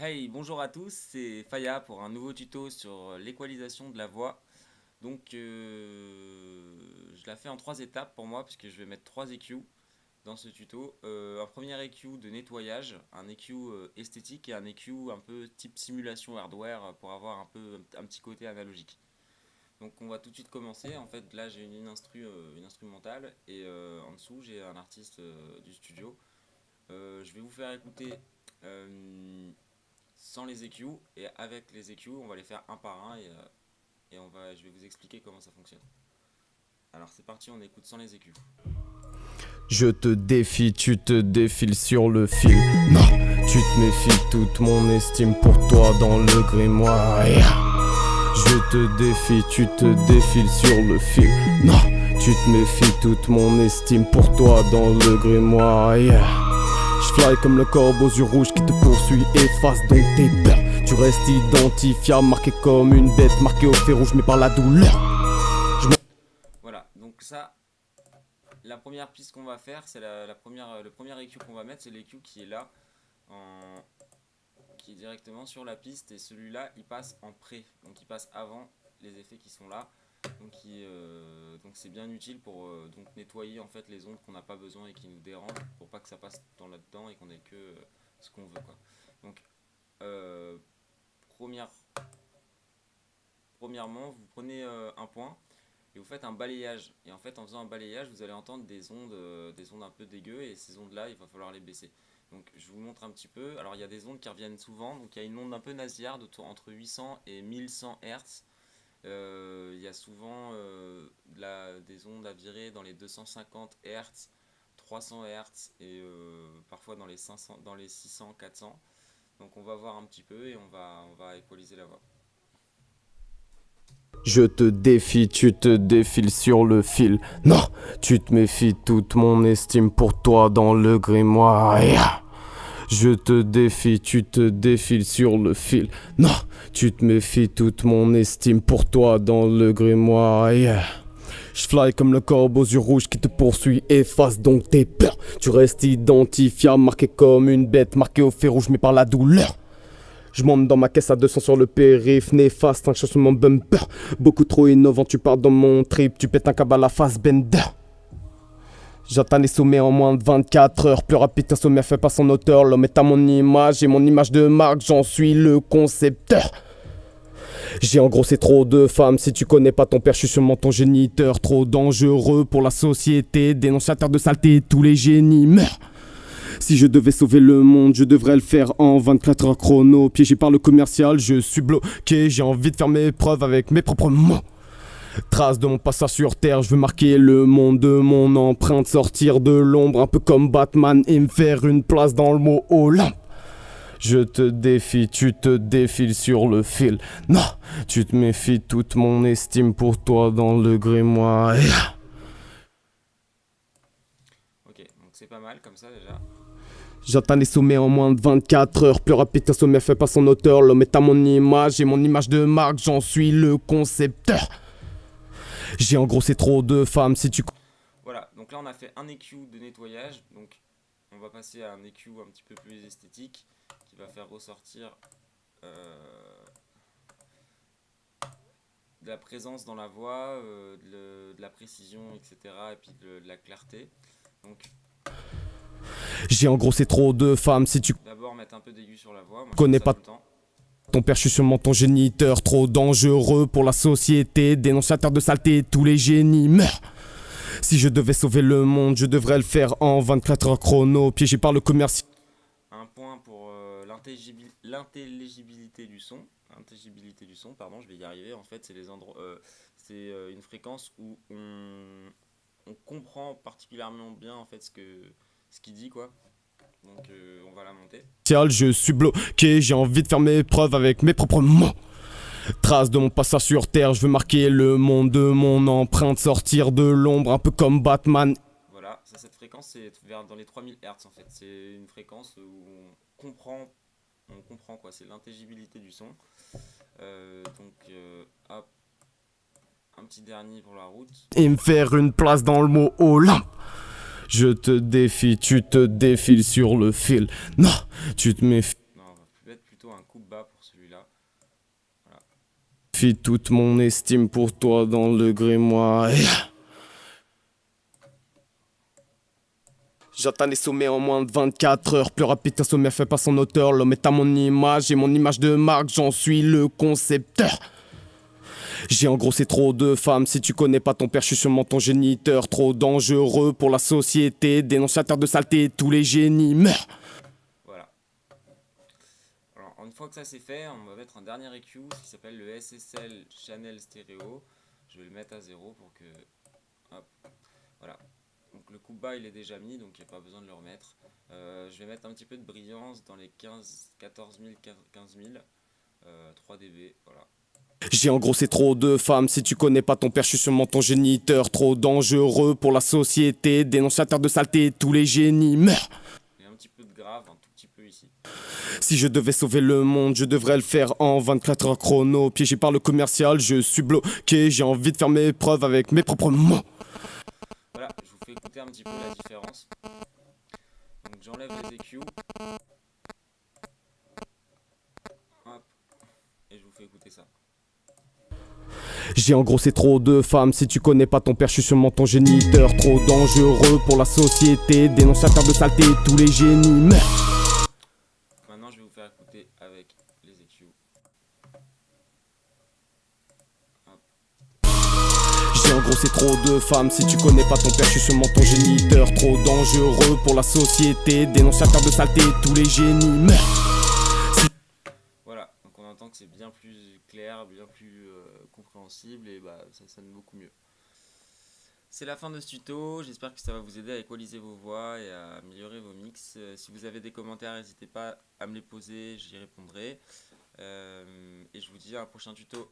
Hey, bonjour à tous, c'est Faya pour un nouveau tuto sur l'équalisation de la voix. Je la fais en trois étapes pour moi, puisque je vais mettre trois EQ dans ce tuto. Un premier EQ de nettoyage, un EQ esthétique et un EQ un peu type simulation hardware pour avoir un petit côté analogique. Donc on va tout de suite commencer. En fait, là j'ai une instrumentale et en dessous j'ai un artiste du studio. Je vais vous faire écouter sans les EQ et avec les EQ, on va les faire un par un et je vais vous expliquer comment ça fonctionne. Alors c'est parti, on écoute sans les EQ. Je te défie, tu te défiles sur le fil. Non, tu te méfies, toute mon estime pour toi dans le grimoire. Je te défie, tu te défiles sur le fil. Non, tu te méfies, toute mon estime pour toi dans le grimoire. Je fly comme le corbeau aux yeux rouges qui te poursuit, efface donc tes peurs. Tu restes identifiable, marqué comme une bête, marqué au fer rouge mais par la douleur. Voilà, donc ça, la première piste qu'on va faire, c'est le premier EQ qu'on va mettre, c'est l'EQ qui est là, qui est directement sur la piste, et celui-là, il passe en pré, donc il passe avant les effets qui sont là. Donc c'est bien utile pour nettoyer en fait les ondes qu'on n'a pas besoin et qui nous dérangent, pour pas que ça passe là-dedans et qu'on ait que ce qu'on veut, quoi. Donc premièrement, vous prenez un point et vous faites un balayage. Et en fait, en faisant un balayage, vous allez entendre des ondes un peu dégueu, et ces ondes-là, il va falloir les baisser. Donc je vous montre un petit peu. Alors il y a des ondes qui reviennent souvent. Donc il y a une onde un peu nasillarde entre 800 et 1100 Hz. Il y a souvent des ondes à virer dans les 250 Hz, 300 Hz et parfois dans les 600, 400. Donc on va voir un petit peu et on va équaliser la voix. Je te défie, tu te défiles sur le fil. Non, tu te méfies, toute mon estime pour toi dans le grimoire. Je te défie, tu te défiles sur le fil. Non, tu te méfies, toute mon estime pour toi dans le grimoire. Je fly comme le corbeau aux yeux rouges qui te poursuit, efface donc tes peurs. Tu restes identifiable, marqué comme une bête, marqué au fer rouge mais par la douleur. Je monte dans ma caisse à 200 sur le périph', néfaste, un sur mon bumper. Beaucoup trop innovant, tu pars dans mon trip, tu pètes un câble à la face bender. J'atteins les sommets en moins de 24 heures. Plus rapide qu'un sommet fait pas son auteur. L'homme est à mon image et mon image de marque, j'en suis le concepteur. J'ai engrossé trop de femmes, si tu connais pas ton père, je suis sûrement ton géniteur. Trop dangereux pour la société, dénonciateur de saleté, tous les génies meurent. Si je devais sauver le monde, je devrais le faire en 24 heures chrono. Piégé par le commercial, je suis bloqué, j'ai envie de faire mes preuves avec mes propres mots. Trace de mon passage sur terre, je veux marquer le monde de mon empreinte, sortir de l'ombre un peu comme Batman et me faire une place dans le mot Olympe. Je te défie, tu te défiles sur le fil. Non, tu te méfies, toute mon estime pour toi dans le grimoire. Ok, donc c'est pas mal comme ça déjà. J'atteins les sommets en moins de 24 heures. Plus rapide qu'un sommet fait pas son auteur. L'homme est à mon image et mon image de marque, j'en suis le concepteur. J'ai engrossé trop de femmes, si tu... Voilà, donc là on a fait un EQ de nettoyage. Donc on va passer à un EQ un petit peu plus esthétique qui va faire ressortir de la présence dans la voix, de la précision, etc. Et puis de la clarté. Donc J'ai engrossé trop de femmes, si tu... d'abord mettre un peu d'aigu sur la voix. Moi, connais je fais ça pas tout le temps. ton père, je suis sûrement ton géniteur. Trop dangereux pour la société, dénonciateur de saleté, tous les génies meurent. Si je devais sauver le monde, je devrais le faire en 24 heures chrono. Piégé par le commercial. Un point pour l'intelligibilité du son. Intelligibilité du son, pardon, je vais y arriver. En fait, c'est une fréquence où on comprend particulièrement bien en fait ce qu'il dit, quoi. Donc on va la monter. Je suis bloqué, j'ai envie de faire mes preuves avec mes propres mots. Trace de mon passage sur terre, je veux marquer le monde de mon empreinte, sortir de l'ombre un peu comme Batman. Voilà, cette fréquence c'est dans les 3000 Hz en fait. C'est une fréquence où on comprend quoi, c'est l'intelligibilité du son. Hop, un petit dernier pour la route. Et me faire une place dans le mot Olympe. Je te défie, tu te défiles sur le fil. Non, tu te méfies. Non, on va mettre plutôt un bas pour celui-là. Fie toute mon estime pour toi dans le grimoire. J'atteins les sommets en moins de 24 heures. Plus rapide qu'un sommet fait pas son auteur. L'homme est à mon image et mon image de marque, j'en suis le concepteur. J'ai engrossé trop de femmes, si tu connais pas ton père, je suis sûrement ton géniteur. Trop dangereux pour la société, dénonciateur de saleté, tous les génies meurent. Voilà. Alors, une fois que ça c'est fait, on va mettre un dernier EQ qui s'appelle le SSL Channel Stereo. Je vais le mettre à 0 pour que... Hop. Voilà. Donc le coup bas il est déjà mis, donc il n'y a pas besoin de le remettre. Je vais mettre un petit peu de brillance dans les 14 000, 15 000. 3 dB, voilà. J'ai engrossé trop de femmes, si tu connais pas ton père, je suis sûrement ton géniteur. Trop dangereux pour la société, dénonciateur de saleté, tous les génies meurent. Et un petit peu de grave, un tout petit peu ici. Si je devais sauver le monde, je devrais le faire en 24 heures chrono. Piégé par le commercial, je suis bloqué, j'ai envie de faire mes preuves avec mes propres mots. Voilà, je vous fais écouter un petit peu la différence. Donc j'enlève les EQ. Hop. Et je vous fais écouter ça. J'ai engrossé trop de femmes, si tu connais pas ton père, je suis sûrement ton géniteur. Trop dangereux pour la société, dénonciateur de saleté, tous les génies meurent. Maintenant je vais vous faire écouter avec les EQ. Hop. J'ai engrossé trop de femmes, si tu connais pas ton père, je suis sûrement ton géniteur. Trop dangereux pour la société, dénonciateur de saleté, tous les génies meurent. Voilà, donc on entend que c'est bien plus clair, bien plus compréhensible et bah ça sonne beaucoup mieux. C'est la fin de ce tuto, j'espère que ça va vous aider à équaliser vos voix et à améliorer vos mix. Si vous avez des commentaires, n'hésitez pas à me les poser, j'y répondrai. Et je vous dis à un prochain tuto.